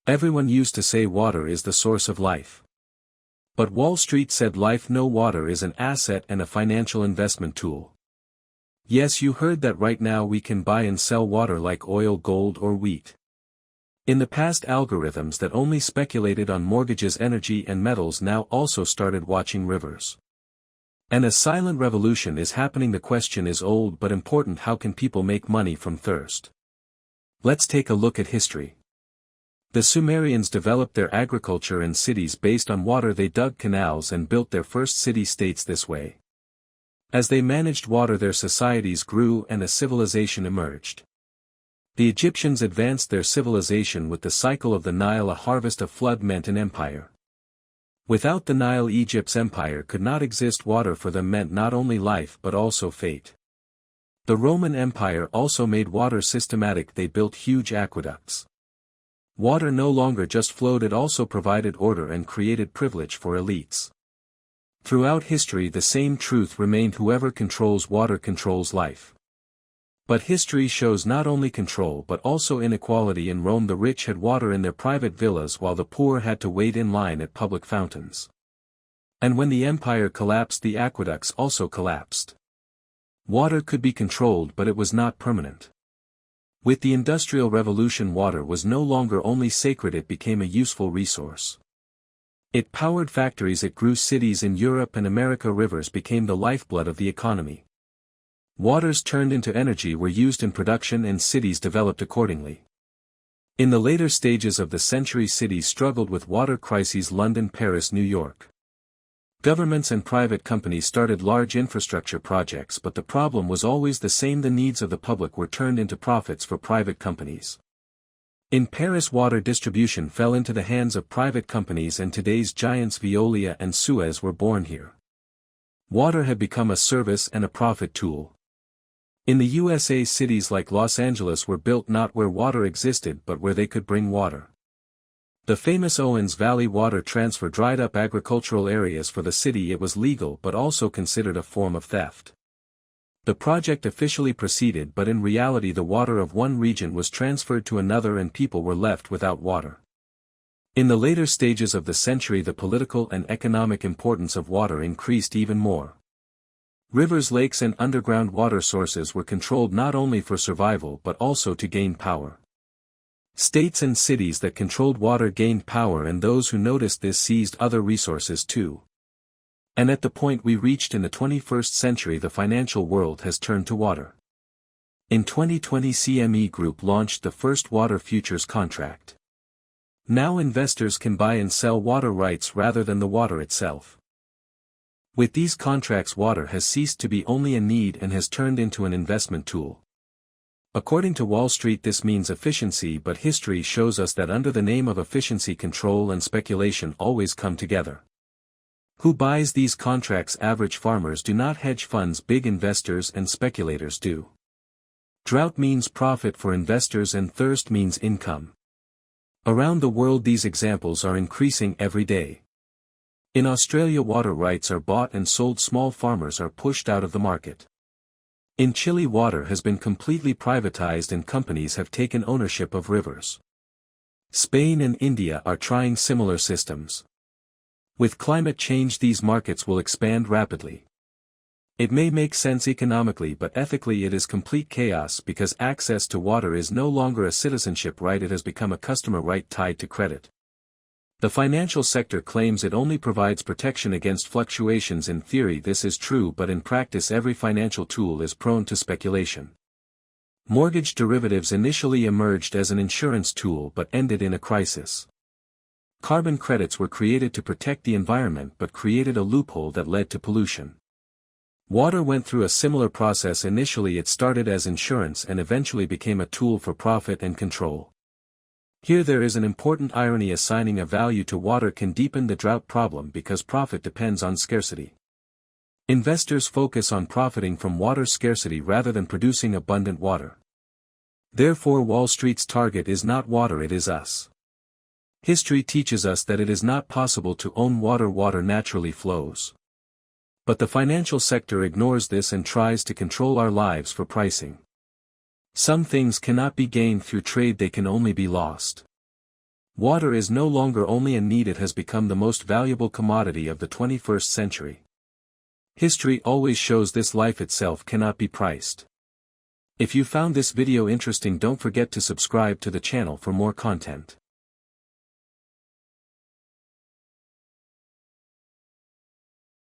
Everyone used to say water is the source of life. But Wall Street said life no water is an asset and a financial investment tool. Yes, you heard that right now we can buy and sell water like oil, gold or wheat. In the past, algorithms that only speculated on mortgages, energy and metals now also started watching rivers. And a silent revolution is happening. The question is old but important: how can people make money from thirst? Let's take a look at history. The Sumerians developed their agriculture and cities based on water. They dug canals and built their first city-states this way. As they managed water, their societies grew and a civilization emerged. The Egyptians advanced their civilization with the cycle of the Nile. A harvest of flood meant an empire. Without the Nile, Egypt's empire could not exist. Water for them meant not only life but also fate. The Roman Empire also made water systematic. They built huge aqueducts. Water no longer just flowed, it also provided order and created privilege for elites. Throughout history the same truth remained: whoever controls water controls life. But history shows not only control but also inequality. In Rome, the rich had water in their private villas while the poor had to wait in line at public fountains. And when the empire collapsed, the aqueducts also collapsed. Water could be controlled, but it was not permanent. With the Industrial Revolution, water was no longer only sacred, it became a useful resource. It powered factories, it grew cities in Europe and America. Rivers became the lifeblood of the economy. Waters turned into energy, were used in production, and cities developed accordingly. In the later stages of the century, cities struggled with water crises: London, Paris, New York. Governments and private companies started large infrastructure projects, but the problem was always the same: the needs of the public were turned into profits for private companies. In Paris, water distribution fell into the hands of private companies, and today's giants Veolia and Suez were born here. Water had become a service and a profit tool. In the USA, cities like Los Angeles were built not where water existed but where they could bring water. The famous Owens Valley water transfer dried up agricultural areas for the city. It was legal but also considered a form of theft. The project officially proceeded, but in reality the water of one region was transferred to another and people were left without water. In the later stages of the century, the political and economic importance of water increased even more. Rivers, lakes and underground water sources were controlled not only for survival but also to gain power. States and cities that controlled water gained power, and those who noticed this seized other resources too. And at the point we reached in the 21st century, the financial world has turned to water. In 2020, CME Group launched the first water futures contract. Now investors can buy and sell water rights rather than the water itself. With these contracts, water has ceased to be only a need and has turned into an investment tool. According to Wall Street, this means efficiency, but history shows us that under the name of efficiency, control and speculation always come together. Who buys these contracts? Average farmers do not. Hedge funds, big investors and speculators do. Drought means profit for investors and thirst means income. Around the world these examples are increasing every day. In Australia, water rights are bought and sold, small farmers are pushed out of the market. In Chile, water has been completely privatized and companies have taken ownership of rivers. Spain and India are trying similar systems. With climate change, these markets will expand rapidly. It may make sense economically, but ethically it is complete chaos, because access to water is no longer a citizenship right, it has become a customer right tied to credit. The financial sector claims it only provides protection against fluctuations. In theory this is true, but in practice every financial tool is prone to speculation. Mortgage derivatives initially emerged as an insurance tool but ended in a crisis. Carbon credits were created to protect the environment but created a loophole that led to pollution. Water went through a similar process. Initially it started as insurance and eventually became a tool for profit and control. Here there is an important irony: assigning a value to water can deepen the drought problem because profit depends on scarcity. Investors focus on profiting from water scarcity rather than producing abundant water. Therefore Wall Street's target is not water, it is us. History teaches us that it is not possible to own water. Water naturally flows. But the financial sector ignores this and tries to control our lives for pricing. Some things cannot be gained through trade, they can only be lost. Water is no longer only a need, it has become the most valuable commodity of the 21st century. History always shows this, life itself cannot be priced. If you found this video interesting, don't forget to subscribe to the channel for more content.